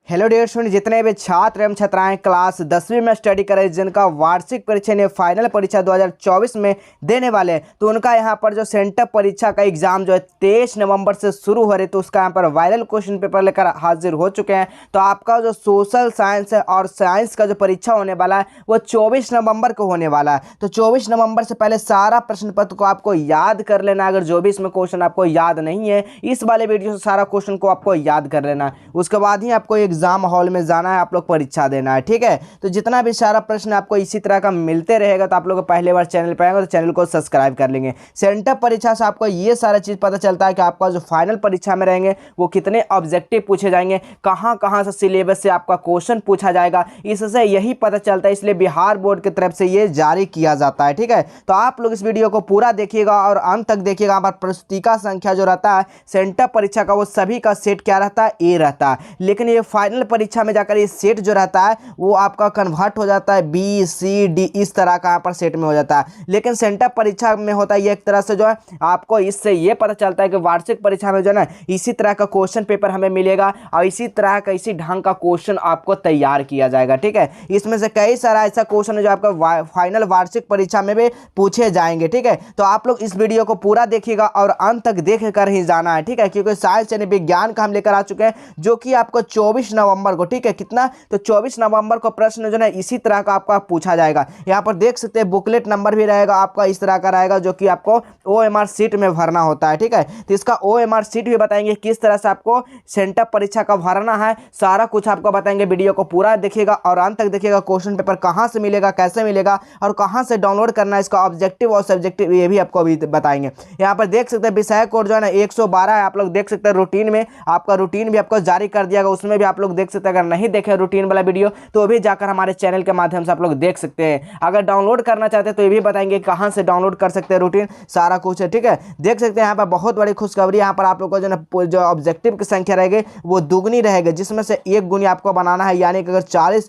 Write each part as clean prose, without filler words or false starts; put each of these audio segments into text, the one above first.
Hello dear student, जितने भी छात्र एवं छात्राएं क्लास 10वीं में स्टडी कर रहे हैं, जिनका वार्षिक परीक्षा ने फाइनल परीक्षा 2024 में देने वाले हैं, तो उनका यहाँ पर जो सेंटर परीक्षा का एग्जाम जो है 23 नवंबर से शुरू हो रही, तो उसका यहाँ पर वायरल क्वेश्चन पेपर लेकर हाजिर हो चुके हैं। तो आपका जो सोशल साइंस है और साइंस का जो परीक्षा होने वाला है वो 24 नवंबर को होने वाला है। तो 24 नवंबर से पहले सारा प्रश्न पत्र को आपको याद कर लेना। अगर जो भी इसमें क्वेश्चन आपको याद नहीं है, इस वाले वीडियो से सारा क्वेश्चन को आपको याद कर लेना। उसके बाद ही आपको एग्जाम हॉल में जाना है, आप लोग परीक्षा देना है, ठीक है। तो जितना भी सारा प्रश्न आपको इसी तरह का मिलते रहेगा, तो आप लोग पहले बार चैनल पर आएंगे तो चैनल को सब्सक्राइब कर लेंगे। सेंटर परीक्षा से आपको ये सारा चीज पता चलता है कि आपका जो फाइनल परीक्षा में रहेंगे वो कितने ऑब्जेक्टिव पूछे जाएंगे, कहां कहां से सिलेबस से आपका क्वेश्चन पूछा जाएगा, इससे यही पता चलता है। इसलिए बिहार बोर्ड की तरफ से ये जारी किया जाता है, ठीक है। तो आप लोग इस वीडियो को पूरा देखिएगा और अंत तक देखिएगा। हमारा पुस्तिका संख्या जो रहता है सेंटर परीक्षा का, वो सभी का सेट क्या रहता है, ए रहता है। लेकिन ये फाइनल परीक्षा में जाकर ये सेट जो रहता है वो आपका कन्वर्ट हो जाता है बी सी डी, इस तरह का यहाँ पर सेट में हो जाता है। लेकिन सेंटर परीक्षा में होता है ये एक तरह से जो है आपको इससे ये पता चलता है कि वार्षिक परीक्षा में जो है ना इसी तरह का क्वेश्चन पेपर हमें मिलेगा और इसी तरह का इसी ढंग का क्वेश्चन आपको तैयार किया जाएगा, ठीक है। इसमें से कई सारा ऐसा क्वेश्चन है जो आपका फाइनल वार्षिक परीक्षा में भी पूछे जाएंगे, ठीक है। तो आप लोग इस वीडियो को पूरा देखिएगा और अंत तक देख कर ही जाना है, ठीक है। क्योंकि साइंस यानी विज्ञान का हम लेकर आ चुके हैं जो कि आपको 24 नवंबर को, ठीक है, कितना, तो 24 नवंबर को प्रश्न जो है इसी तरह का आपका पूछा जाएगा। यहाँ पर देख सकते हैं बुकलेट नंबर भी रहेगा आपका इस तरह का रहेगा, जो कि आपको OMR सीट में भरना होता है, ठीक है। तो इसका OMR सीट भी बताएंगे किस तरह से आपको सेंटर परीक्षा का भरना है, सारा कुछ आपको बताएंगे। वीडियो को पूरा देखिएगा और अंत तक देखिएगा। क्वेश्चन पेपर कहाँ से मिलेगा, कैसे मिलेगा और कहाँ से डाउनलोड करना है, इसका ऑब्जेक्टिव और सब्जेक्टिव ये भी आपको अभी बताएंगे। यहाँ पर देख सकते हैं विषय कोड जो है ना 112 है, आप लोग देख सकते हैं। रूटीन में आपका रूटीन भी आपको जारी कर दिया गया, उसमें भी आप लोग देख सकते हैं। अगर नहीं देखे रूटीन वाला वीडियो तो भी जाकर हमारे चैनल के माध्यम से आप लोग देख सकते हैं। अगर डाउनलोड करना चाहते हैं तो ये भी बताएंगे कहां से डाउनलोड कर सकते हैं, रूटीन सारा कुछ है, ठीक है। देख सकते हैं यहाँ पर बहुत बड़ी खुशखबरी, यहाँ पर आप लोग को जो ऑब्जेक्टिव की संख्या रहेगी वो दुगनी रहेगी, जिसमें से एक गुनी आपको बनाना है। यानी कि अगर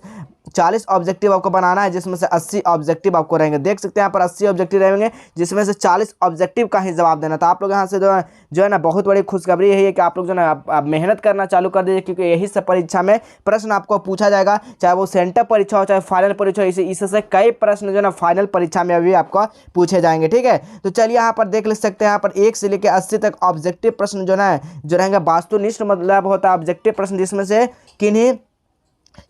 40 ऑब्जेक्टिव आपको बनाना है, जिसमें से 80 ऑब्जेक्टिव आपको रहेंगे। देख सकते हैं यहाँ पर 80 ऑब्जेक्टिव रहेंगे, जिसमें से 40 ऑब्जेक्टिव का ही जवाब देना। तो आप लोग यहाँ से जो है ना बहुत बड़ी खुशखबरी यही है कि आप लोग जो है ना मेहनत करना चालू कर दीजिए, क्योंकि यही सब परीक्षा में प्रश्न आपको पूछा जाएगा, चाहे वो सेंटर परीक्षा हो चाहे फाइनल परीक्षा हो। इससे कई प्रश्न जो है ना फाइनल परीक्षा में अभी आपको पूछे जाएंगे, ठीक है। तो चलिए यहाँ पर देख सकते हैं, यहाँ पर 1 से लेकर 80 तक ऑब्जेक्टिव प्रश्न जो है जो रहेंगे वास्तुनिष्ठ, मतलब होता है ऑब्जेक्टिव प्रश्न, जिसमें से किन्हीं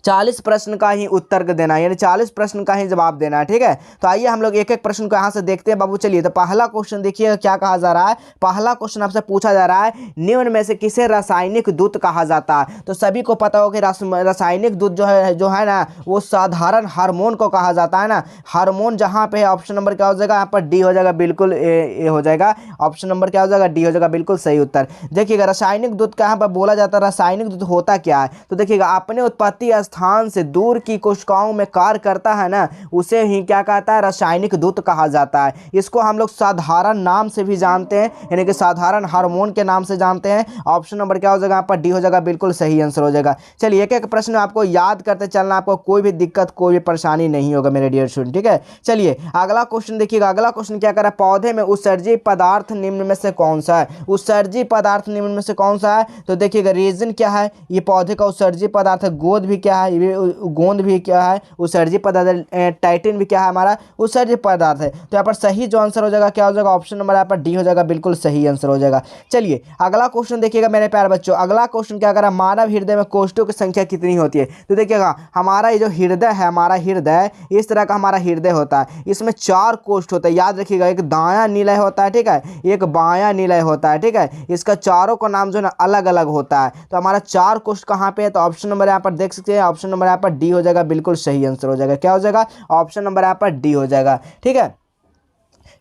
40 प्रश्न का ही उत्तर देना है, यानी 40 प्रश्न का ही जवाब देना है, ठीक है। तो आइए हम लोग एक एक प्रश्न को यहाँ से देखते हैं बाबू। चलिए, तो पहला क्वेश्चन देखिए क्या कहा जा रहा है। पहला क्वेश्चन आपसे पूछा जा रहा है, निम्न में से किसे रासायनिक दूत कहा जाता है। तो सभी को पता हो कि रासायनिक दूत जो है ना वो साधारण हार्मोन को कहा जाता है ना। हार्मोन जहाँ पे ऑप्शन नंबर क्या हो जाएगा, यहाँ पर डी हो जाएगा, बिल्कुल ए हो जाएगा। ऑप्शन नंबर क्या हो जाएगा, डी हो जाएगा, बिल्कुल सही उत्तर। देखिएगा रासायनिक दूत का यहाँ पर बोला जाता है। रासायनिक दूत होता क्या है, तो देखिएगा अपने उत्पत्ति स्थान से दूर की कोशिकाओं में कार्य करता है ना, उसे ही क्या कहता है, रासायनिक दूत कहा जाता है। इसको हम लोग साधारण नाम से भी जानते हैं, यानी कि साधारण हार्मोन के नाम से जानते हैं। ऑप्शन नंबर क्या हो जाएगा, यहाँ पर डी हो जाएगा, बिल्कुल सही आंसर हो जाएगा। चलिए एक एक प्रश्न आपको याद करते चलना, आपको कोई भी दिक्कत कोई भी परेशानी नहीं होगा मेरे डियर स्टूडेंट, ठीक है। चलिए अगला क्वेश्चन देखिएगा। अगला क्वेश्चन क्या कर रहा है, पौधे में उत्सर्जी पदार्थ निम्न में से कौन सा है। उत्सर्जी पदार्थ निम्न में से कौन सा है, तो देखिएगा रीजन क्या है, ये पौधे का उत्सर्जी पदार्थ है। गोंद भी क्या है, गोंद भी क्या है, उत्सर्जी पदार्थ। टाइटिन भी क्या है, हमारा उत्सर्जी पदार्थ है। तो यहाँ पर सही जो आंसर हो जाएगा क्या हो जाएगा, ऑप्शन नंबर यहाँ पर डी हो जाएगा, बिल्कुल सही आंसर हो जाएगा। चलिए अगला क्वेश्चन देखिएगा मेरे प्यारे बच्चों। अगला क्वेश्चन क्या कर रहा है, मानव हृदय में कोष्ठों की संख्या कितनी होती है। तो देखिएगा हमारा ये जो हृदय है, हमारा हृदय इस तरह का हमारा हृदय होता है। इसमें 4 कोष्ठ होता है, याद रखिएगा। एक दायां निलय होता है, ठीक है, एक बायां निलय होता है, ठीक है। इसका चारों का नाम जो है ना अलग अलग होता है। तो हमारा 4 कोष्ठ कहाँ पे है, तो ऑप्शन नंबर यहाँ पर देख सकते हैं, ऑप्शन नंबर यहाँ पर डी हो जाएगा, बिल्कुल सही आंसर हो जाएगा। क्या हो जाएगा, ऑप्शन नंबर यहाँ पर डी हो जाएगा, ठीक है।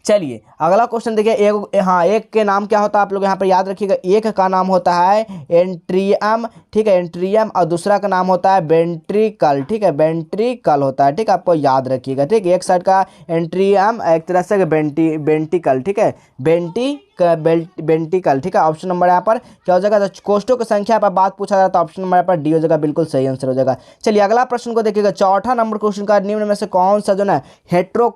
चलिए अगला क्वेश्चन देखिए। एक के नाम क्या होता है, आप लोग यहाँ पर याद रखिएगा। एक का नाम होता है एंट्रियम, ठीक है, एंट्रियम, और दूसरा का नाम होता है वेंट्रिकल, ठीक है, वेंट्रिकल होता है, ठीक है, आपको याद रखिएगा, ठीक है। एक साइड का एंट्रियम, एक तरह से वेंटिकल, ठीक है, वेंटिकल, ठीक है। ऑप्शन नंबर यहाँ पर क्या हो जाएगा, तो कोष्ठों की संख्या पर बात पूछा जाता है, ऑप्शन नंबर यहाँ पर डी हो जाएगा, बिल्कुल सही आंसर हो जाएगा। चलिए अगला प्रश्न को देखिएगा। चौथा नंबर क्वेश्चन का, निम्न में से कौन सा जो ना हेट्रो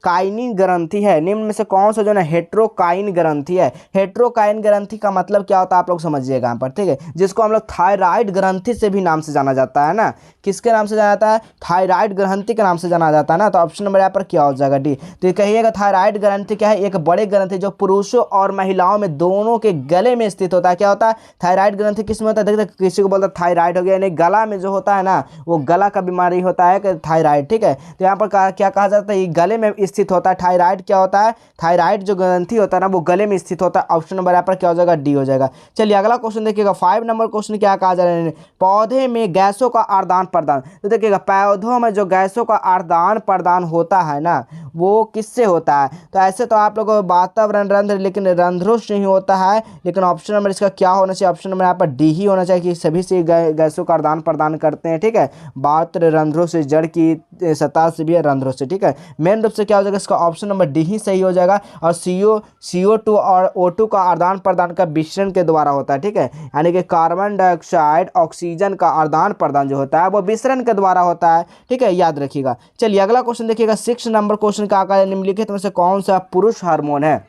काइनिन ग्रंथि है, निम्न में से कौन सा जो है ना हेट्रोकाइन ग्रंथि है। हेट्रोकाइन ग्रंथि का मतलब क्या होता है आप लोग समझिएगा यहाँ पर, ठीक है, जिसको हम लोग थायराइड ग्रंथि से भी नाम से जाना जाता है ना। किसके नाम से जाना जाता है? थायराइड ग्रंथि के नाम से जाना जाता है ना। तो ऑप्शन नंबर यहाँ पर क्या हो जाएगा? डी। तो ये कहिएगा थायराइड ग्रंथि क्या है? एक बड़े ग्रंथि जो पुरुषों और महिलाओं में दोनों के गले में स्थित होता है। क्या होता है? थायराइड ग्रंथि किस में होता है? देखिए किसी को बोलता है थायराइड हो गया, यानी गला में जो होता है ना वो गला का बीमारी होता है कि थायराइड, ठीक है। तो यहाँ पर क्या कहा जाता है? ये गले में स्थित होता है। थायराइड क्या होता है? थायराइड जो ग्रंथि होता है ना वो गले में स्थित होता है। ऑप्शन नंबर यहाँ पर क्या हो जाएगा? डी हो जाएगा। चलिए अगला क्वेश्चन देखिएगा, 5 नंबर क्वेश्चन क्या कहा जा रहा है? पौधे में गैसों का आदान प्रदान। तो देखिएगा पौधों में जो गैसों का आदान प्रदान होता है ना वो किससे होता है? तो ऐसे तो आप लोग वातावरण रंध्र, लेकिन रंध्रों से ही होता है, लेकिन ऑप्शन नंबर इसका क्या होना चाहिए? ऑप्शन नंबर यहाँ पर डी ही होना चाहिए कि सभी से गैसों का आदान प्रदान करते हैं, ठीक है। वात्र रंध्रों से, जड़ की सतह से भी है, रंध्रों से, ठीक है। मेन रूप से क्या हो जाएगा? इसका ऑप्शन नंबर डी ही सही हो जाएगा। और CO2 और O2 का आदान प्रदान का मिश्रण के द्वारा होता है, ठीक है। यानी कि कार्बन डाइऑक्साइड ऑक्सीजन का आदान प्रदान जो होता है वो मिश्रण के द्वारा होता है, ठीक है, याद रखिएगा। चलिए अगला क्वेश्चन देखिएगा, 6 नंबर क्वेश्चन का आकार निम्नलिखित में से कौन सा पुरुष हार्मोन है?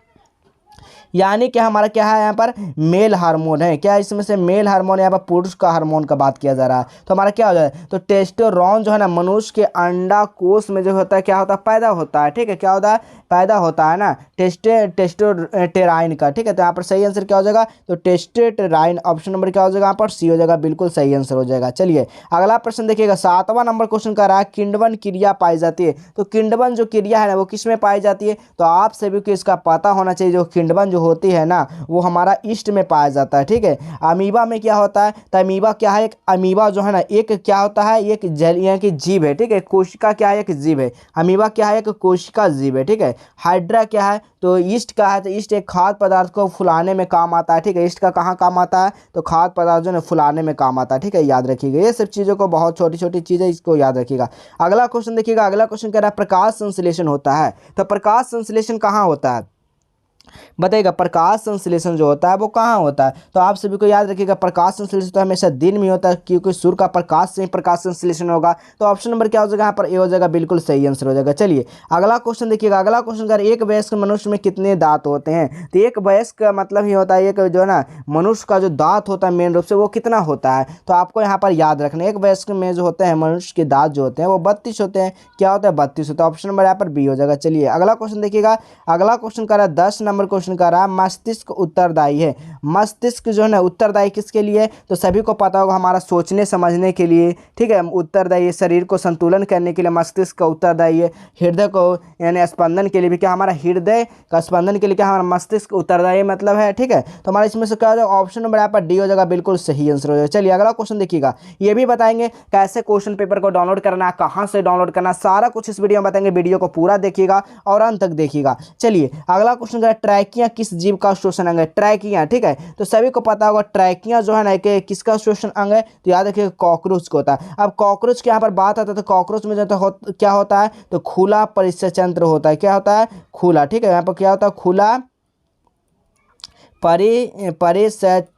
यानी कि हमारा क्या है यहाँ पर? मेल हार्मोन है। क्या इसमें से मेल हार्मोन? यहाँ पर पुरुष का हार्मोन का बात किया जा रहा है। तो हमारा क्या हो जाए? तो टेस्टोस्टेरोन जो है ना मनुष्य के अंडाकोश में जो होता है क्या होता है? पैदा होता है, ठीक है। क्या होता है? पैदा होता है ना टेस्टोस्टेराइन का, ठीक है। तो यहाँ पर सही आंसर क्या हो जाएगा? तो टेस्टोस्टेराइन। ऑप्शन नंबर क्या हो जाएगा यहाँ पर? सी हो जाएगा, बिल्कुल सही आंसर हो जाएगा। चलिए अगला प्रश्न देखिएगा, 7वां नंबर क्वेश्चन का रहा है किण्वन क्रिया पाई जाती है। तो किण्वन जो क्रिया है ना वो किस में पाई जाती है? तो आप सभी को इसका पता होना चाहिए। जो किण्वन जो होती है ना वो हमारा ईस्ट में पाया जाता है, ठीक है। अमीबा में क्या होता है? तो अमीबा क्या है? एक अमीबा जो है ना एक क्या होता है? एक जलीय की जीव है, ठीक है। कोशिका क्या है? एक जीव है। अमीबा क्या है? एक कोशिका जीव है, ठीक है। हाइड्रा क्या है? तो ईस्ट का है। तो ईस्ट एक खाद्य पदार्थ को फुलाने में काम आता है, ठीक है। ईस्ट का कहाँ काम आता है? तो खाद्य पदार्थ जो है फुलाने में काम आता है, ठीक है, याद रखिएगा। ये सब चीज़ों को, बहुत छोटी छोटी चीज़ें, इसको याद रखिएगा। अगला क्वेश्चन देखिएगा, अगला क्वेश्चन कह रहा है प्रकाश संश्लेषण होता है। तो प्रकाश संश्लेषण कहाँ होता है? बताइएगा। प्रकाश संश्लेषण जो होता है वो कहाँ होता है? तो आप सभी को याद रखिएगा प्रकाश संश्लेषण तो हमेशा दिन में होता है, क्योंकि सूर्य का प्रकाश से ही प्रकाश संश्लेषण होगा। तो ऑप्शन नंबर क्या हो जाएगा यहाँ पर? ए हो जाएगा, बिल्कुल सही आंसर हो जाएगा। चलिए अगला क्वेश्चन देखिएगा, अगला क्वेश्चन कर, एक वयस्क मनुष्य में कितने दांत होते हैं? तो एक वयस्क का मतलब ही होता है एक जो है ना मनुष्य का जो दांत होता है मेन रूप से वो कितना होता है? तो आपको यहाँ पर याद रखना है एक वयस्क में जो होते हैं मनुष्य के दांत जो होते हैं वो 32 होते हैं। क्या होता है? 32 होता है। ऑप्शन नंबर यहाँ पर बी हो जाएगा। चलिए अगला क्वेश्चन देखिएगा, अगला क्वेश्चन कर रहा है 10 नंबर क्वेश्चन कर रहा है मस्तिष्क उत्तरदायी है। मस्तिष्क जो है ना उत्तरदायी किसके लिए? तो सभी को पता होगा हमारा सोचने समझने के लिए, ठीक है, उत्तरदायी है। शरीर को संतुलन करने के लिए मस्तिष्क का उत्तरदायी है। हृदय को यानी स्पंदन के लिए भी क्या हमारा हृदय का स्पंदन के लिए क्या हमारा मस्तिष्क उत्तरदायी मतलब है, ठीक है। तो हमारा इसमें से क्या हो जाएगा? ऑप्शन नंबर यहाँ पर डी हो जाएगा, बिल्कुल सही आंसर हो जाएगा। चलिए अगला क्वेश्चन देखिएगा, ये भी बताएंगे कैसे क्वेश्चन पेपर को डाउनलोड करना है, कहाँ से डाउनलोड करना, सारा कुछ इस वीडियो में बताएंगे। वीडियो को पूरा देखिएगा और अंत तक देखिएगा। चलिए अगला क्वेश्चन क्या है, ट्रैकिया किस जीव का श्वसन अंग है? ट्रैकिया, ठीक है। तो सभी को पता होगा ट्रैकिया जो है ना कि किसका श्वसन अंग है? तो याद रखिए कॉकरोच को होता है। अब कॉकरोच के यहाँ पर बात आता है तो कॉकरोच में जो क्या होता है? तो खुला परिसंचरण होता है। क्या होता है? खुला, ठीक है। यहाँ पर क्या होता है? खुला परिसंचरण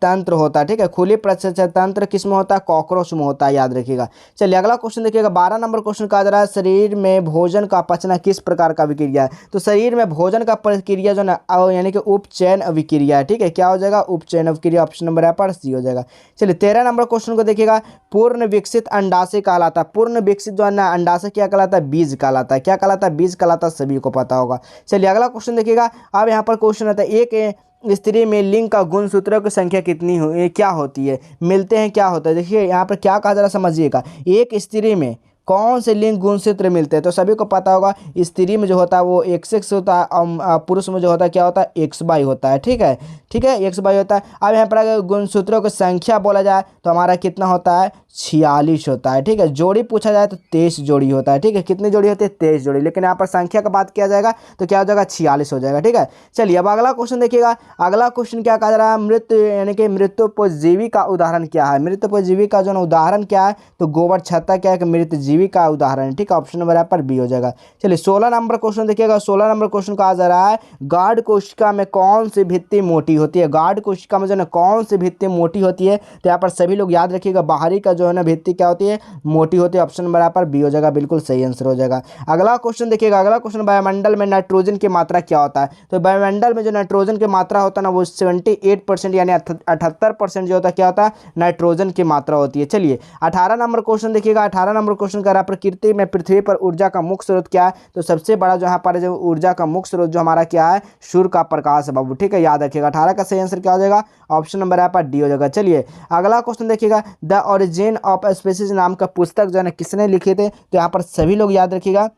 तंत्र होता है, ठीक है। खुली परिसंचरण तंत्र किस में होता है? कॉकरोच में होता है, याद रखिएगा। चलिए अगला क्वेश्चन देखिएगा, 12 नंबर क्वेश्चन कहा जा रहा है शरीर में भोजन का पचना किस प्रकार का विक्रिया है? तो शरीर में भोजन का प्रक्रिया जो ना यानी कि उपचयन अभिक्रिया है, ठीक है। क्या हो जाएगा? उपचयन अभिक्रिया। ऑप्शन नंबर यहाँ पर सी हो जाएगा। चलिए 13 नंबर क्वेश्चन को देखिएगा, पूर्ण विकसित अंडाशय कहलाता है। पूर्ण विकसित जो है ना अंडाशय क्या कहलाता है? बीज कहलाता है। क्या कहलाता है? बीज कहलाता है, सभी को पता होगा। चलिए अगला क्वेश्चन देखिएगा, अब यहाँ पर क्वेश्चन आता है एक स्त्री में लिंग का गुणसूत्रों की संख्या कितनी क्या होती है? मिलते हैं क्या होता है? देखिए यहाँ पर क्या कहा जरा समझिएगा, एक स्त्री में कौन से लिंग गुणसूत्र मिलते हैं? तो सभी को पता होगा स्त्री में जो होता है वो XX होता है, पुरुष में जो होता है क्या होता है? XY होता है, ठीक है, ठीक है, XY होता है। अब यहाँ पर अगर गुणसूत्रों की संख्या बोला जाए तो हमारा कितना होता है? 46 होता है, ठीक है। जोड़ी पूछा जाए तो 23 जोड़ी होता है, ठीक है। कितनी जोड़ी होती है? 23 जोड़ी। लेकिन यहाँ पर संख्या का बात किया जाएगा तो क्या हो जाएगा? 46 हो जाएगा, ठीक है। चलिए अब अगला क्वेश्चन देखिएगा, अगला क्वेश्चन क्या कहा जा रहा है? मृत यानी कि मृतोपजीवी का उदाहरण क्या है? मृतोपजीवी का जो उदाहरण क्या है? तो गोबर छत्ता क्या है? मृत जीवी का उदाहरण, ठीक है। ऑप्शन नंबर यहाँ पर बी हो जाएगा। चलिए 16 नंबर क्वेश्चन देखिएगा, 16 नंबर क्वेश्चन कहा जा रहा है गार्ड कोशिका में कौन सी भित्ति मोटी होती है। गार्ड कोशिका में जो है ना कौन सी भित्ति मोटी होती है, तो यहाँ पर सभी लोग याद रखिएगा बाहरी का जो है ना भित्ति क्या होती है, मोटी होती है। ऑप्शन नंबर यहाँ पर बी हो जाएगा, बिल्कुल सही आंसर हो जाएगा। अगला क्वेश्चन देखिएगा, अगला क्वेश्चन, वायुमंडल में नाइट्रोजन की मात्रा क्या होता है? तो वायुमंडल में जो नाइट्रोजन की मात्रा होता है ना वो 78% यानी 78% जो होता है क्या होता है, नाइट्रोजन की मात्रा होती है। चलिए 18 नंबर क्वेश्चन देखिएगा, 18 नंबर क्वेश्चन कर रहा है प्रकृति में पृथ्वी पर ऊर्जा का मुख्य स्रोत क्या है? तो सबसे बड़ा जो यहाँ पर जो ऊर्जा का मुख्य स्रोत जो हमारा क्या है, सूर्य का प्रकाश है बाबू, ठीक है, याद रखिएगा। 18 का सही आंसर क्या हो जाएगा, ऑप्शन नंबर यहाँ पर डी हो जाएगा। चलिए अगला क्वेश्चन देखिएगा, द ओरिजिन ऑफ स्पीसीज नाम का पुस्तक जो है ना किसने लिखे थे? तो यहाँ पर सभी लोग याद रखिएगा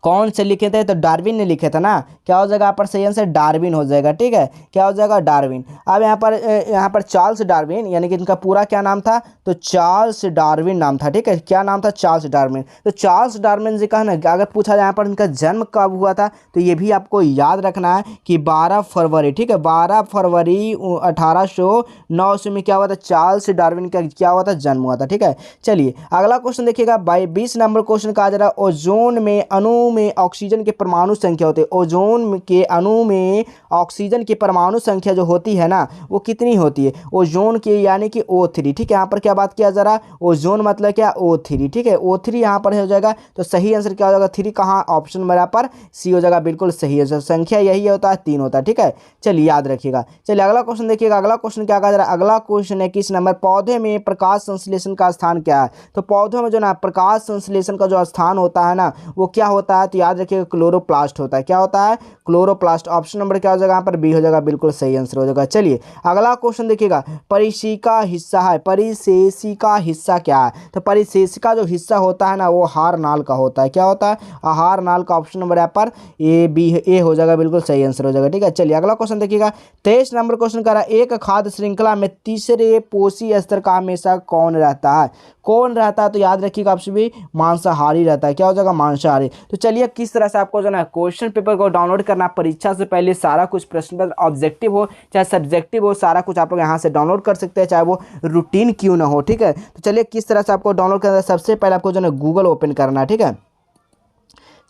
कौन से लिखे थे, तो डार्विन ने लिखे थे ना। क्या हो जाएगा यहाँ पर सही आंसर, डार्विन हो जाएगा, ठीक है, क्या हो जाएगा, डार्विन। अब यहाँ पर चार्ल्स डार्विन यानी कि इनका पूरा क्या नाम था, तो चार्ल्स डार्विन नाम था, ठीक है, क्या नाम था, चार्ल्स डार्विन। तो चार्ल्स डार्विन जी का ना अगर पूछा जाए यहाँ पर इनका जन्म कब हुआ था, तो ये भी आपको याद रखना है कि 12 फरवरी, ठीक है, 12 फरवरी 1809 में क्या हुआ था, चार्ल्स डार्विन का क्या हुआ था, जन्म हुआ था, ठीक है। चलिए अगला क्वेश्चन देखिएगा, 20 नंबर क्वेश्चन कहा जा रहा है, ओजोन में अणु में ऑक्सीजन के परमाणु संख्या होती है। ओजोन के अणु में ऑक्सीजन की परमाणु संख्या जो होती है ना वो कितनी होती है, ओजोन की यानी कि O3, ठीक है। यहाँ पर क्या बात किया जा रहा है, ओजोन मतलब क्या, O3, ठीक है, O3 यहाँ पर हो जाएगा। तो सही आंसर क्या हो जाएगा, 3 कहाँ, ऑप्शन नंबर यहाँ पर सी हो जाएगा, बिल्कुल सही है। संख्या यही होता है, 3 होता है, ठीक है। चलिए याद रखिएगा। चलिए अगला क्वेश्चन देखिएगा, अगला क्वेश्चन क्या कहा जा रहा है, अगला क्वेश्चन है 21 नंबर, पौधे में प्रकाश संश्लेषण का स्थान क्या है? तो पौधों में जो ना प्रकाश संश्लेषण का जो स्थान होता है ना वो क्या होता है, तो याद रखिएगा क्लोरोप्लास्ट होता है। क्या होता है, क्लोरोप्लास्ट। ऑप्शन नंबर क्या हो जाएगा यहाँ पर, बी हो जाएगा, बिल्कुल सही आंसर हो जाएगा। चलिए अगला क्वेश्चन देखिएगा, परिशिका हिस्सा है, परिशेषिका हिस्सा क्या है? तो परिशेषिका जो हिस्सा होता है ना वो आहार नाल का होता है। क्या होता है, आहार नाल का। ऑप्शन नंबर यहाँ पर ए हो जाएगा, बिल्कुल सही आंसर हो जाएगा, ठीक है। चलिए अगला क्वेश्चन देखिएगा, 23 नंबर क्वेश्चन कर रहा है, एक खाद्य श्रृंखला में तीसरे पोषी स्तर का हमेशा कौन रहता है? कौन रहता है, तो याद रखिएगा आपसे भी मांसाहारी रहता है। क्या हो जाएगा, मांसाहारी। तो चलिए किस तरह से आपको जो है ना क्वेश्चन पेपर को डाउनलोड करना, परीक्षा से पहले सारा कुछ प्रश्न पत्र ऑब्जेक्टिव हो चाहे सब्जेक्टिव हो, सारा कुछ आप लोग यहाँ से डाउनलोड कर सकते हैं, चाहे वो रूटीन क्यों ना हो, ठीक है। तो चलिए किस तरह से आपको डाउनलोड करना है, सबसे पहले आपको जो है ना गूगल ओपन करना है, ठीक है।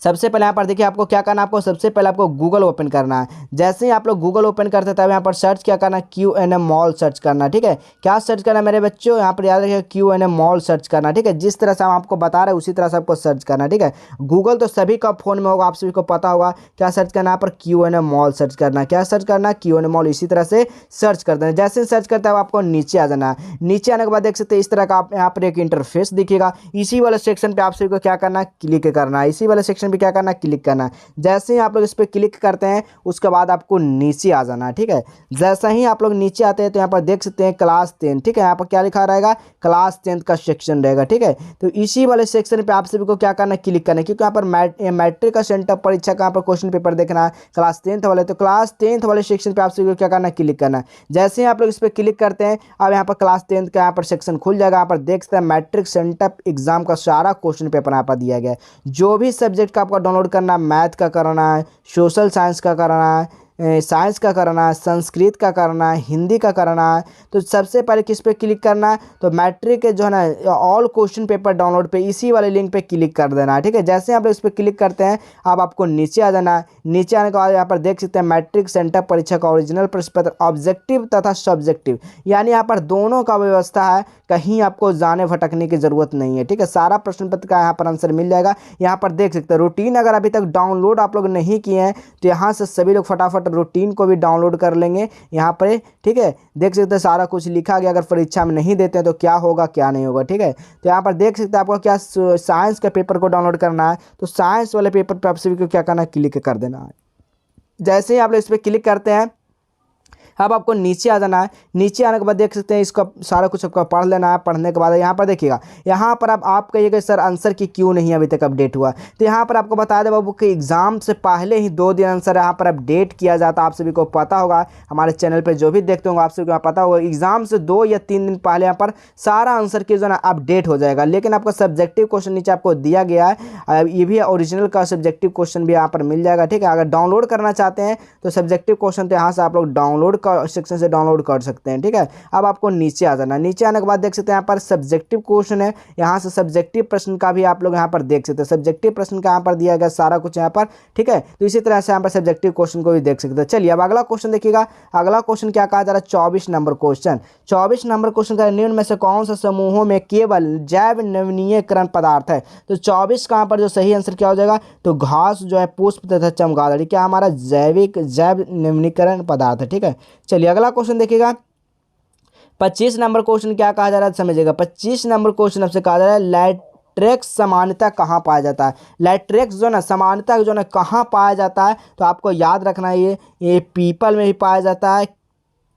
सबसे पहले यहाँ पर देखिए आपको क्या करना है, आपको सबसे पहले आपको गूगल ओपन करना है। जैसे ही आप लोग गूगल ओपन करते हैं तब यहाँ पर सर्च क्या करना है, QNM मॉल सर्च करना, ठीक है। क्या सर्च करना है मेरे बच्चों, यहाँ पर याद रखिए QNM मॉल सर्च करना, ठीक है। जिस तरह से हम आपको बता रहे हैं उसी तरह से आपको सर्च करना, ठीक है। गूगल तो सभी का फोन में होगा, आप सभी को पता होगा। क्या सर्च करना है, यहाँ पर QNM मॉल सर्च करना। क्या सर्च करना है, QNM मॉल, इसी तरह से सर्च कर देना। जैसे सर्च करते हैं आपको नीचे आ जाना है। नीचे आने के बाद देख सकते हैं इस तरह का आप यहाँ पर एक इंटरफेस दिखेगा। इसी वाले सेक्शन पर आप सभी को क्या करना है, क्लिक करना है। इसी वाले सेक्शन पर क्या करना है, क्लिक करना। जैसे ही आप लोग इस पर क्लिक करते हैं उसके बाद आपको नीचे आ जाना है, ठीक है। जैसे ही आप लोग नीचे आते हैं तो यहाँ पर देख सकते हैं क्लास 10, ठीक है। यहाँ पर क्या लिखा रहेगा, क्लास 10 का सेक्शन रहेगा, ठीक है। तो इसी वाले सेक्शन पे आप सभी को क्या करना है, क्लिक करना है, क्योंकि यहाँ पर मैट्रिक का सेंटर परीक्षा का यहाँ पर क्वेश्चन पेपर देखना है क्लास 10th वाले। तो क्लास 10th वाले सेक्शन पे आप सभी को क्या करना है, क्लिक करना है। जैसे ही आप लोग इस पर क्लिक करते हैं अब यहाँ पर क्लास 10th का यहाँ पर सेक्शन खुल जाएगा। यहाँ पर देख सकते हैं मैट्रिक सेंटर एग्जाम का सारा क्वेश्चन पेपर यहाँ पर दिया गया है। जो भी सब्जेक्ट का आपको डाउनलोड करना, मैथ का करना है, सोशल साइंस का करना है, साइंस का करना है, संस्कृत का करना है, हिंदी का करना है, तो सबसे पहले किस पे क्लिक करना है, तो मैट्रिक के जो है ना ऑल क्वेश्चन पेपर डाउनलोड पे इसी वाले लिंक पे क्लिक कर देना है, ठीक है। जैसे आप इस पर क्लिक करते हैं अब आपको नीचे आ जाना है। नीचे आने के बाद यहाँ पर देख सकते हैं मैट्रिक सेंटर परीक्षा का ओरिजिनल प्रश्न पत्र ऑब्जेक्टिव तथा सब्जेक्टिव, यानी यहाँ पर दोनों का व्यवस्था है, कहीं आपको जाने भटकने की जरूरत नहीं है, ठीक है। सारा प्रश्न पत्र का यहाँ पर आंसर मिल जाएगा। यहाँ पर देख सकते हैं रूटीन अगर अभी तक डाउनलोड आप लोग नहीं किए हैं तो यहाँ से सभी लोग फटाफट रूटीन को भी डाउनलोड कर लेंगे यहाँ पर, ठीक है। देख सकते हैं सारा कुछ लिखा गया, अगर परीक्षा में नहीं देते हैं तो क्या होगा क्या नहीं होगा, ठीक है। तो यहाँ पर देख सकते हैं आपको क्या साइंस के पेपर को डाउनलोड करना है, तो साइंस वाले पेपर पर आप सभी को क्या करना है, क्लिक कर देना है। जैसे ही आप लोग इस पर क्लिक करते हैं अब आपको नीचे आ जाना है। नीचे आने के बाद देख सकते हैं इसका सारा कुछ आपको पढ़ लेना है। पढ़ने के बाद यहाँ पर देखिएगा, यहाँ पर अब आप कहिएगा सर आंसर की क्यों नहीं अभी तक अपडेट हुआ, तो यहाँ पर आपको बता दें बाबू कि एग्जाम से पहले ही 2 दिन आंसर यहाँ पर अपडेट किया जाता है। आप सभी को पता होगा, हमारे चैनल पर जो भी देखते होंगे आप सभी को पता होगा, एग्जाम से 2 या 3 दिन पहले यहाँ पर सारा आंसर की जो है ना अपडेट हो जाएगा। लेकिन आपका सब्जेक्टिव क्वेश्चन नीचे आपको दिया गया है, ये भी ओरिजिनल का सब्जेक्टिव क्वेश्चन भी यहाँ पर मिल जाएगा, ठीक है। अगर डाउनलोड करना चाहते हैं तो सब्जेक्टिव क्वेश्चन तो यहाँ से आप लोग डाउनलोड कर का सेक्शन से डाउनलोड कर सकते हैं। ठीक है, अब आपको नीचे आ जाना, नीचे आने के बाद देख सकते हैं यहाँ पर सब्जेक्टिव क्वेश्चन है, यहाँ से सब्जेक्टिव प्रश्न का भी आप लोग यहाँ पर देख सकते हैं। सब्जेक्टिव प्रश्न का यहाँ पर दिया गया सारा कुछ यहाँ पर। ठीक है, तो इसी तरह से यहाँ पर सब्जेक्टिव क्वेश्चन को भी देख सकते हैं। चलिए अब अगला क्वेश्चन देखिएगा। अगला क्वेश्चन क्या कहा जा रहा है, 24 नंबर क्वेश्चन। 24 नंबर क्वेश्चन का निम्न में से कौन सा समूहों में केवल जैव नवीनीकरण पदार्थ है। तो 24 का यहाँ पर जो सही आंसर क्या हो जाएगा, तो घास जो है, पुष्प तथा चमगादड़, क्या हमारा जैव नवीनीकरण पदार्थ है। ठीक है, चलिए अगला क्वेश्चन देखिएगा। 25 नंबर क्वेश्चन क्या कहा जा रहा है समझिएगा। 25 नंबर क्वेश्चन आपसे कहा जा रहा है लैट्रेक्स सामान्यतः कहाँ पाया जाता है। लैट्रेक्स जो ना सामान्यतः जो ना कहाँ पाया जाता है, तो आपको याद रखना है ये पीपल में भी पाया जाता है,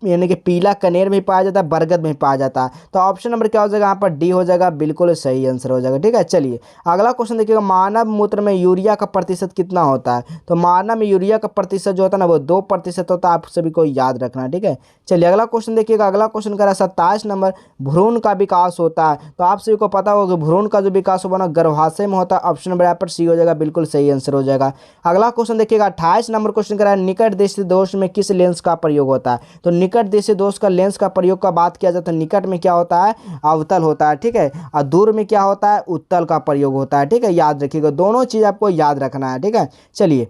यानी कि पीला कनेर में पाया जाता है, बरगद में पाया जाता है। तो ऑप्शन नंबर क्या हो जाएगा यहाँ पर, डी हो जाएगा, बिल्कुल सही आंसर हो जाएगा। ठीक है, चलिए अगला क्वेश्चन देखिएगा। मानव मूत्र में यूरिया का प्रतिशत कितना होता है। तो मानव में यूरिया का प्रतिशत जो होता है ना, वो 2% होता है, आप सभी को याद रखना है। ठीक है, चलिए अगला क्वेश्चन देखिएगा। अगला क्वेश्चन करा 27 नंबर, भ्रूण का विकास होता है। तो आप सभी को पता होगा भ्रूण का जो विकास होगा ना गर्भाशय में होता है। ऑप्शन नंबर यहाँ पर सी हो जाएगा, बिल्कुल सही आंसर हो जाएगा। अगला क्वेश्चन देखिएगा। 28 नंबर क्वेश्चन करा निकट देशी दोष में किस लेंस का प्रयोग होता है। तो निकट देशी दोष का लेंस का प्रयोग का बात किया जाए तो निकट में क्या होता है, अवतल होता है। ठीक है, और दूर में क्या होता है, उत्तल का प्रयोग होता है। ठीक है, याद रखिएगा, दोनों चीज आपको याद रखना है। ठीक है, चलिए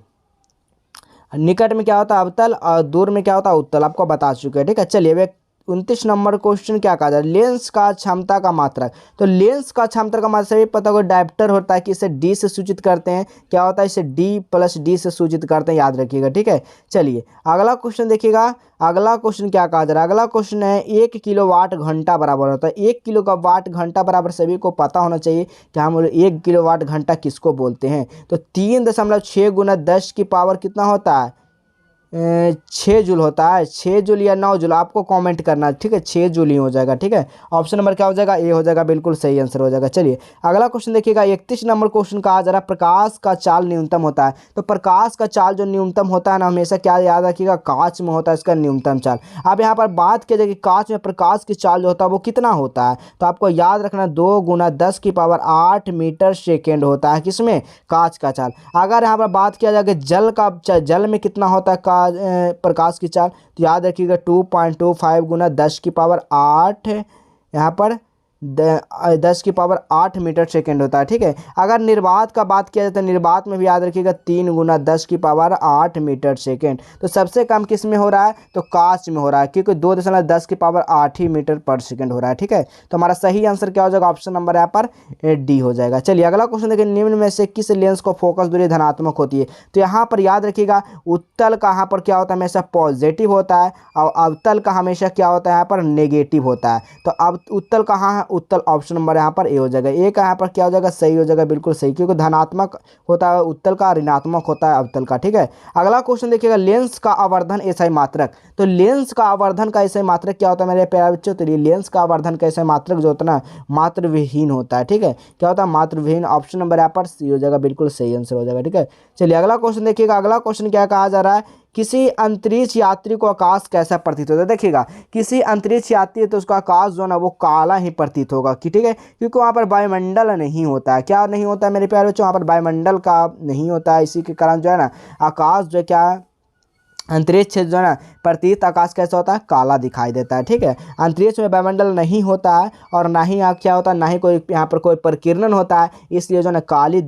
निकट में क्या होता है, अवतल, और दूर में क्या होता है, उत्तल, आपको बता चुके हैं। ठीक है, चलिए 29 नंबर क्वेश्चन क्या कहा जाए, लेंस का क्षमता का मात्रक। तो लेंस का क्षमता का मात्रक सभी पता होगा डायप्टर होता है कि इसे डी से सूचित करते हैं, क्या होता है, इसे D+D से सूचित करते हैं, याद रखिएगा। ठीक है, चलिए अगला क्वेश्चन देखिएगा। अगला क्वेश्चन क्या कहा जा रहा है, अगला क्वेश्चन है 1 किलोवाट घंटा बराबर होता है। 1 किलो का वाट घंटा बराबर सभी को पता होना चाहिए कि हम 1 किलोवाट घंटा किसको बोलते हैं। तो 3.6 गुना 10 की पावर कितना होता है, 6 जूल होता है। 6 जूल या 9 जूल आपको कमेंट करना है। ठीक है, 6 जूल ही हो जाएगा। ठीक है, ऑप्शन नंबर क्या हो जाएगा, ए हो जाएगा, बिल्कुल सही आंसर हो जाएगा। चलिए अगला क्वेश्चन देखिएगा। 31 नंबर क्वेश्चन कहा जा रहा है प्रकाश का चाल न्यूनतम होता है। तो प्रकाश का चाल जो न्यूनतम होता है ना, हमेशा क्या याद रखिएगा, कांच में होता है इसका न्यूनतम चाल। अब यहाँ पर बात किया जाए कि कांच में प्रकाश की चाल जो होता है वो कितना होता है, तो आपको याद रखना 2 गुना 10 की पावर 8 मीटर सेकेंड होता है, किसमें, कांच का चाल। अगर यहाँ पर बात किया जाए कि जल में कितना होता है प्रकाश की चाल, तो याद रखिएगा 2.25 गुना 10 की पावर 8 यहाँ पर 10 की पावर 8 मीटर सेकेंड होता है। ठीक है, अगर निर्वात का बात किया जाए तो निर्वात में भी याद रखिएगा 3 गुना 10 की पावर 8 मीटर सेकेंड। तो सबसे कम किस में हो रहा है, तो कांच में हो रहा है, क्योंकि 2.10 की पावर 8 ही मीटर पर सेकेंड हो रहा है। ठीक है, तो हमारा सही आंसर क्या हो जाएगा, ऑप्शन नंबर यहाँ पर डी हो जाएगा। चलिए अगला क्वेश्चन देखिए। निम्न में से किस लेंस को फोकस दूरी धनात्मक होती है। तो यहाँ पर याद रखिएगा उत्तल का यहाँ पर क्या होता है, हमेशा पॉजिटिव होता है, और अवतल का हमेशा क्या होता है, यहाँ पर नेगेटिव होता है। तो अब उत्तल कहाँ है, उत्तल, ऑप्शन नंबर यहाँ पर ए हो जाएगा। ए का यहाँ पर क्या हो जाएगा, सही हो जाएगा, बिल्कुल सही, क्योंकि धनात्मक होता है उत्तल का, ऋणात्मक होता है अवतल का। ठीक है, अगला क्वेश्चन देखिएगा। लेंस का आवर्धन एसआई मात्रक। तो लेंस का आवर्धन का एसआई मात्रक क्या होता है मेरे प्यारे बच्चों, तो लेंस का आवर्धन का एसआई मात्रक जो होता है ना, मात्र विहीन होता है। ठीक है, क्या होता है, मात्र विहीन, ऑप्शन नंबर यहाँ पर सी हो जाएगा, बिल्कुल सही आंसर हो जाएगा। ठीक है, चलिए अगला क्वेश्चन देखिएगा। अगला क्वेश्चन क्या कहा जा रहा है, किसी अंतरिक्ष यात्री को आकाश कैसा प्रतीत होता है। देखिएगा किसी अंतरिक्ष यात्री है तो उसका आकाश जो है ना वो काला ही प्रतीत होगा, कि ठीक है, क्योंकि वहाँ पर वायुमंडल नहीं होता है। क्या नहीं होता है मेरे प्यारे बच्चों, वहाँ पर वायुमंडल का नहीं होता है, इसी के कारण जो है ना आकाश जो है क्या अंतरिक्ष जो है ना प्रतीत आकाश कैसा होता है, काला दिखाई देता है। ठीक है, अंतरिक्ष में वायुमंडल नहीं होता है, और ना ही यहाँ क्या होता है, ना ही कोई यहाँ पर कोई प्रकीर्णन होता है, इसलिए जो है ना काला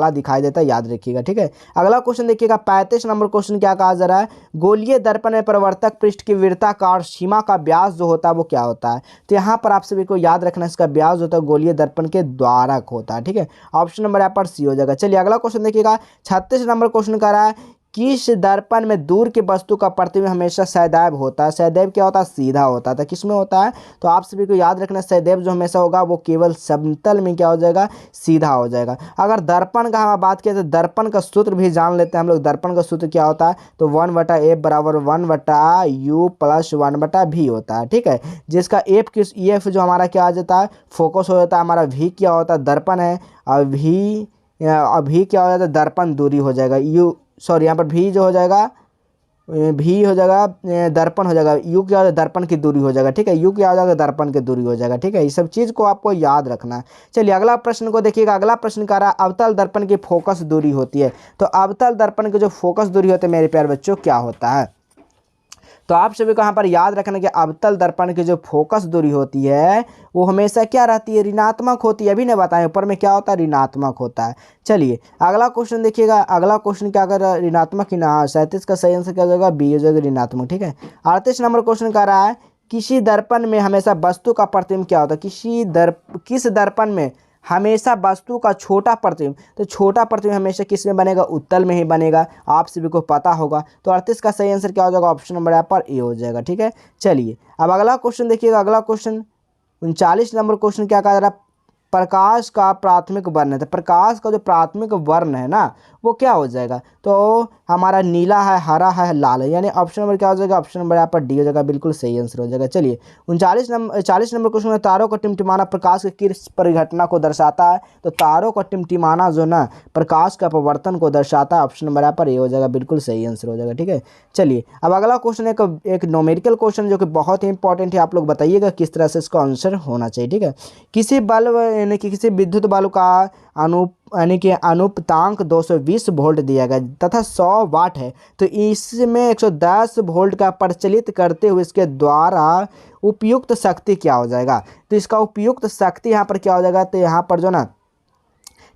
दिखाई देता है, याद रखिएगा। ठीक है, अगला क्वेश्चन देखिएगा। 35 नंबर क्वेश्चन क्या कहा जा रहा है, गोलीय दर्पण में प्रवर्तक पृष्ठ की वृत्ताकार सीमा का व्यास जो होता है वो क्या होता है। तो यहाँ पर आप सभी को याद रखना, इसका व्यास जो होता है गोलीय दर्पण के द्वारक होता है। ठीक है, ऑप्शन नंबर यहाँ पर सी हो जाएगा। चलिए अगला क्वेश्चन देखिएगा। 36 नंबर क्वेश्चन कह रहा है किस दर्पण में दूर की वस्तु का प्रतिबिंब हमेशा सदैव होता है। सदैव क्या होता है, सीधा होता है। किस में होता है, तो आप सभी को याद रखना सदैव जो हमेशा होगा वो केवल समतल में क्या हो जाएगा, सीधा हो जाएगा। अगर दर्पण का हम बात करें तो दर्पण का सूत्र भी जान लेते हैं हम लोग। दर्पण का सूत्र क्या होता है, तो 1/f बराबर 1/u प्लस 1/v होता है। ठीक है, जिसका एफ जो हमारा क्या आ जाता है, फोकस हो जाता है। हमारा v क्या होता है, दर्पण है, और v क्या हो जाता है, दर्पण दूरी हो जाएगा। यहाँ पर भी जो हो जाएगा, भी हो जाएगा दर्पण हो जाएगा, यू क्या हो जाएगा, दर्पण की दूरी हो जाएगा। ठीक है, यू क्या हो जाएगा, दर्पण की दूरी हो जाएगा। ठीक है, ये सब चीज़ को आपको याद रखना है। चलिए अगला प्रश्न को देखिएगा। अगला प्रश्न कह रहा है अवतल दर्पण की फोकस दूरी होती है। तो अवतल दर्पण की जो फोकस दूरी होती है मेरे प्यारे बच्चों क्या होता है, तो आप सभी को यहाँ पर याद रखना कि अवतल दर्पण की जो फोकस दूरी होती है वो हमेशा क्या रहती है, ऋणात्मक होती है। अभी नहीं बताएं ऊपर में क्या होता है, ऋणात्मक होता है। चलिए अगला क्वेश्चन देखिएगा, अगला क्वेश्चन क्या कर रहा है, ऋणात्मक ही ना, 37 का सही आंसर क्या हो जाएगा, बी हो जाएगा ऋणात्मक। ठीक है, 38 नंबर क्वेश्चन कह रहा है किसी दर्पण में हमेशा वस्तु का प्रतिबिंब क्या होता है, किस दर्पण में हमेशा वस्तु का छोटा प्रतिबिंब, तो छोटा प्रतिबिंब हमेशा किस में बनेगा, उत्तल में ही बनेगा, आप सभी को पता होगा। तो 38 का सही आंसर क्या हो जाएगा, ऑप्शन नंबर यहाँ पर ए हो जाएगा। ठीक है, चलिए अब अगला क्वेश्चन देखिएगा, अगला क्वेश्चन 39 नंबर क्वेश्चन क्या कह रहा है, प्रकाश का प्राथमिक वर्ण है। तो प्रकाश का जो प्राथमिक वर्ण है ना वो क्या हो जाएगा, तो हमारा नीला है, हरा है, लाल है, यानी ऑप्शन नंबर क्या हो जाएगा, ऑप्शन नंबर यहाँ पर डी हो जाएगा, बिल्कुल सही आंसर हो जाएगा। चलिए 40 नंबर क्वेश्चन में तारों का टिमटिमाना प्रकाश की किस परिघटना को दर्शाता है, तो तारों का टिमटिमाना जो ना प्रकाश का अपवर्तन को दर्शाता है, ऑप्शन नंबर यहाँ पर ए हो जाएगा, बिल्कुल सही आंसर हो जाएगा। ठीक है, चलिए अब अगला क्वेश्चन एक न्यूमेरिकल क्वेश्चन जो कि बहुत ही इंपॉर्टेंट है, आप लोग बताइएगा किस तरह से इसका आंसर होना चाहिए। ठीक है, किसी बल्ब यानी कि किसी विद्युत बल्ब का अनुपातांक 220 वोल्ट दिया गया तथा 100 वाट है, तो इसमें 110 वोल्ट का प्रचलित करते हुए इसके द्वारा उपयुक्त शक्ति क्या हो जाएगा, तो इसका उपयुक्त शक्ति यहाँ पर क्या हो जाएगा, तो यहाँ पर जो ना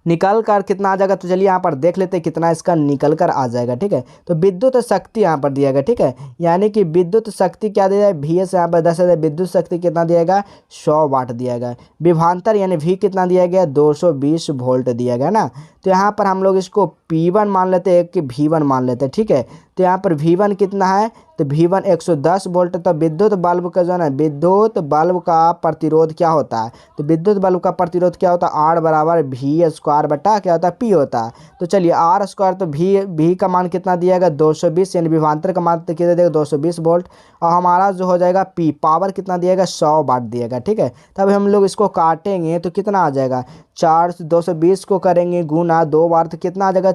निकल कर कितना आ जाएगा, तो चलिए यहाँ पर देख लेते हैं कितना इसका निकल कर आ जाएगा। ठीक है, तो विद्युत शक्ति यहाँ पर दिया गया। ठीक है, यानी कि विद्युत शक्ति क्या दिया है, वी एस यहाँ पर 10,000, विद्युत शक्ति कितना दिया गया, 100 वाट दिया गया। विभवांतर यानी वी कितना दिया गया, 220 वोल्ट दिया गया ना। तो यहाँ पर हम लोग इसको P1 मान लेते हैं, एक कि V1 मान लेते हैं। ठीक है, तो यहाँ पर V1 कितना है, तो V1 110 वोल्ट। तो विद्युत बल्ब का जो है ना, विद्युत बल्ब का प्रतिरोध क्या होता है, तो विद्युत बल्ब का प्रतिरोध क्या होता है, R बराबर V स्क्वायर बटा क्या होता है, P होता है। तो चलिए R स्क्वायर, तो V का मान कितना दिया गया, 220, यानी विभवांतर का मान कितना देगा, 220 वोल्ट। और हमारा जो हो जाएगा P पावर कितना दिएगा, 100 वाट दिएगा। ठीक है, तब हम लोग इसको काटेंगे तो कितना आ जाएगा, 220 को करेंगे गुना 2 बार तो कितना आ जाएगा,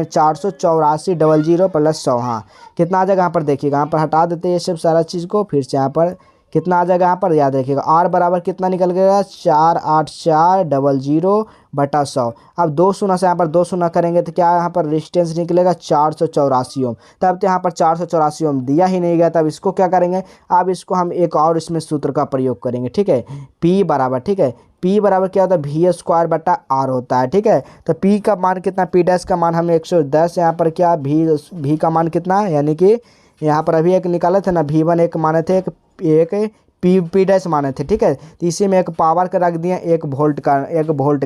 484 डबल 0 प्लस 100। हाँ, कितना आ जाएगा यहाँ पर देखिएगा, यहाँ पर हटा देते हैं ये सब सारा चीज़ को, फिर से यहाँ पर कितना आ जाएगा, यहाँ पर याद रखिएगा आर बराबर कितना निकल गया, 484 डबल 0 बटा 100। अब 2 शून्य से यहाँ पर 2 शून्य करेंगे तो क्या यहाँ पर रेजिस्टेंस निकलेगा, 484 ओम। तब तो यहाँ पर 484 ओम दिया ही नहीं गया, तब इसको क्या करेंगे, अब इसको हम एक और इसमें सूत्र का प्रयोग करेंगे। ठीक है, P बराबर, ठीक है, P बराबर क्या होता है, V स्क्वायर बटा R होता है। ठीक है, तो P का मान कितना, P डैश का मान हमने 110, यहाँ पर क्या V का मान कितना, यानी कि यहाँ पर अभी एक निकाले थे ना, V1 एक माने थे, एक P डैश माने थे। ठीक है, तो इसी में एक पावर का रख दिए, एक वोल्ट का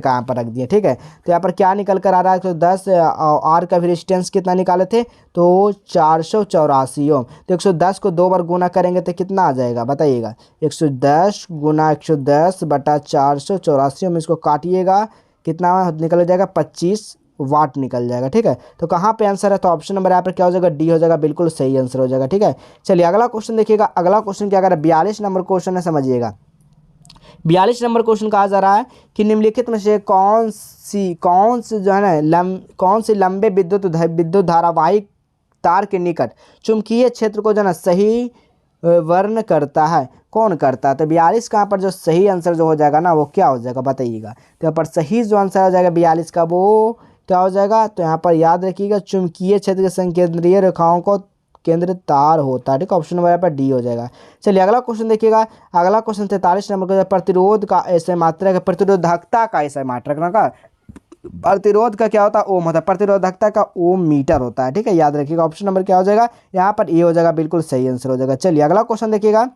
यहाँ पर रख दिए। ठीक है, तो यहाँ पर क्या निकल कर आ रहा है, 110 R का भी रेजिस्टेंस कितना निकाले थे, तो 484 ओम। तो 110 को 2 बार गुना करेंगे तो कितना आ जाएगा बताइएगा, 110 गुना 110 बटा 484 ओम। इसको काटिएगा कितना निकल जाएगा, 25 वाट निकल जाएगा। ठीक है, तो कहाँ पे आंसर है, तो ऑप्शन नंबर यहाँ पर क्या हो जाएगा, डी हो जाएगा, बिल्कुल सही आंसर हो जाएगा। ठीक है, चलिए अगला क्वेश्चन देखिएगा, अगला क्वेश्चन क्या कर रहा है, 42 नंबर क्वेश्चन है, समझिएगा। 42 नंबर क्वेश्चन कहा जा रहा है कि निम्नलिखित में से कौन सी जो है ना कौन सी लंबे विद्युत धारावाहिक तार के निकट चुंबकीय क्षेत्र को जो है ना सही वर्ण करता है, कौन करता है, तो 42 का यहाँ पर जो सही आंसर जो हो जाएगा ना वो क्या हो जाएगा बताइएगा। तो यहाँ पर सही जो आंसर हो जाएगा 42 का वो क्या हो जाएगा, तो यहाँ पर याद रखिएगा चुंबकीय क्षेत्र के संकेंद्रीय रेखाओं को केंद्रित तार होता है। ठीक है, ऑप्शन नंबर यहाँ पर डी हो जाएगा। चलिए अगला क्वेश्चन देखिएगा, अगला क्वेश्चन 43 नंबर का, प्रतिरोध का ऐसे मात्रक, प्रतिरोधकता का ऐसे मात्रक ना का, प्रतिरोध का क्या होता है, ओम होता है, प्रतिरोधकता का ओम मीटर होता है। ठीक है, याद रखिएगा ऑप्शन नंबर क्या हो जाएगा, यहाँ पर ए हो जाएगा, बिल्कुल सही आंसर हो जाएगा। चलिए अगला क्वेश्चन देखिएगा,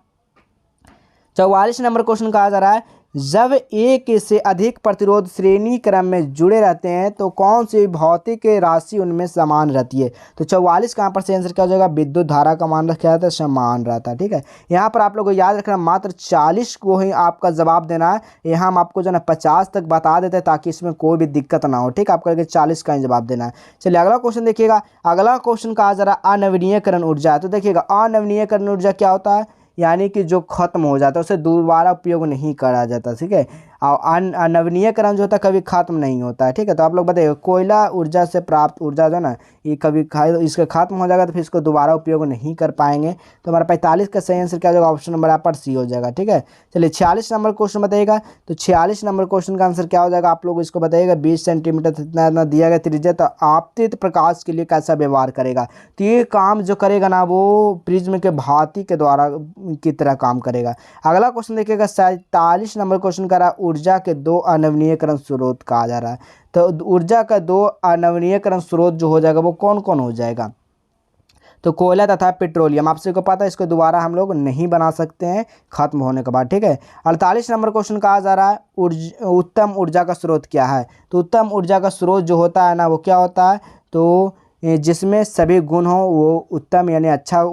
44 नंबर क्वेश्चन कहा जा रहा है, जब एक से अधिक प्रतिरोध श्रेणी क्रम में जुड़े रहते हैं तो कौन सी भौतिक राशि उनमें समान रहती है, तो 44 का यहाँ पर से आंसर क्या हो जाएगा, विद्युत धारा का मान रखा जाता है, समान रहता है। ठीक है, यहाँ पर आप लोगों को याद रखना मात्र 40 को ही आपका जवाब देना है, यहाँ हम आपको जो है 50 तक बता देते हैं ताकि इसमें कोई भी दिक्कत ना हो। ठीक है, आपको 40 का ही जवाब देना है। चलिए अगला क्वेश्चन देखिएगा, अगला क्वेश्चन कहा जा रहा है अनवीनीयकरण ऊर्जा। तो देखिएगा अनवीनीयकरण ऊर्जा क्या होता है, यानी कि जो खत्म हो जाता है उसे दोबारा उपयोग नहीं करा जाता। ठीक है, और नवीनीकरण जो होता है कभी खत्म नहीं होता है, ठीक है। तो आप लोग बताइए कोयला ऊर्जा से प्राप्त ऊर्जा जो है ना ये कभी इसका खत्म हो जाएगा तो फिर इसको दोबारा उपयोग नहीं कर पाएंगे। तो हमारा 45 का सही आंसर क्या हो जाएगा, ऑप्शन नंबर यहाँ पर सी हो जाएगा, ठीक है। चलिए 46 नंबर क्वेश्चन बताइएगा। तो 46 नंबर क्वेश्चन का आंसर क्या हो जाएगा, आप लोग इसको बताइएगा 20 सेंटीमीटर इतना दिया गया त्रिज्या, तो आपतित प्रकाश के लिए कैसा व्यवहार करेगा। तो ये काम जो करेगा ना वो प्रिज्म के भांति के द्वारा की तरह काम करेगा। अगला क्वेश्चन देखिएगा 47 नंबर क्वेश्चन का रहा ऊर्जा के दो अनवीनीकरण स्रोत कहा जा रहा है। तो ऊर्जा का दो अनवीनीकरण स्रोत जो हो जाएगा वो कौन कौन हो जाएगा, तो कोयला तथा पेट्रोलियम। आप सबको पता है इसको दोबारा हम लोग नहीं बना सकते हैं खत्म होने के बाद, ठीक है। 48 नंबर क्वेश्चन कहा जा रहा है उत्तम ऊर्जा का स्रोत क्या है। तो उत्तम ऊर्जा का स्रोत जो होता है ना वो क्या होता है, तो जिसमें सभी गुण हो वो उत्तम यानी अच्छा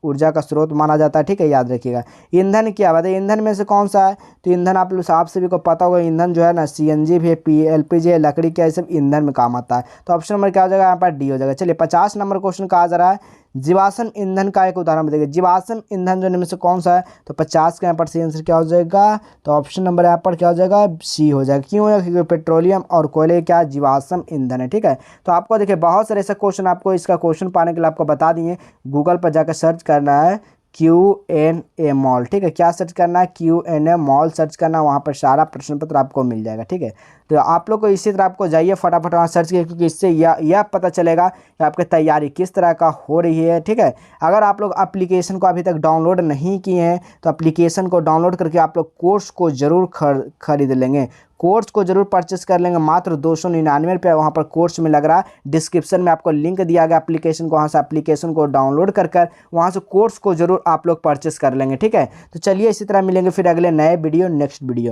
ऊर्जा का स्रोत माना जाता है, ठीक है, याद रखिएगा। ईंधन क्या बात है, ईंधन में से कौन सा है, तो ईंधन आप सभी को पता होगा ईंधन जो है ना सीएनजी भी है, एलपीजी है, लकड़ी क्या, ये सब ईंधन में काम आता है। तो ऑप्शन नंबर क्या हो जाएगा यहाँ पर डी हो जाएगा। चलिए 50 नंबर क्वेश्चन कहा जा रहा है जीवाश्म ईंधन का एक उदाहरण बताइए। जीवाश्म ईंधन जो इनमें से कौन सा है, तो 50 का यहाँ पर सी आंसर क्या हो जाएगा, तो ऑप्शन नंबर यहाँ पर क्या हो जाएगा, सी हो जाएगा। क्यों हो जाएगा, क्योंकि पेट्रोलियम और कोयले क्या जीवाश्म ईंधन है, ठीक है। तो आपको देखिए बहुत सारे ऐसे क्वेश्चन आपको इसका क्वेश्चन पाने के लिए आपको बता दिए, गूगल पर जाकर सर्च करना है Q&A मॉल, ठीक है। क्या सर्च करना है, Q&A मॉल सर्च करना, वहाँ पर सारा प्रश्न पत्र आपको मिल जाएगा, ठीक है। तो आप लोग को इसी तरह आपको जाइए फटाफट वहाँ सर्च कीजिए, क्योंकि इससे यह पता चलेगा कि आपकी तैयारी किस तरह का हो रही है, ठीक है। अगर आप लोग एप्लीकेशन को अभी तक डाउनलोड नहीं किए हैं तो एप्लीकेशन को डाउनलोड करके आप लोग कोर्स को ज़रूर खरीद लेंगे, कोर्स को जरूर परचेस कर लेंगे। मात्र 299 रुपये वहाँ पर कोर्स में लग रहा है। डिस्क्रिप्शन में आपको लिंक दिया गया एप्लीकेशन को, वहाँ से एप्लीकेशन को डाउनलोड कर वहाँ से कोर्स को जरूर आप लोग परचेस कर लेंगे, ठीक है। तो चलिए इसी तरह मिलेंगे फिर अगले नए वीडियो नेक्स्ट वीडियो में।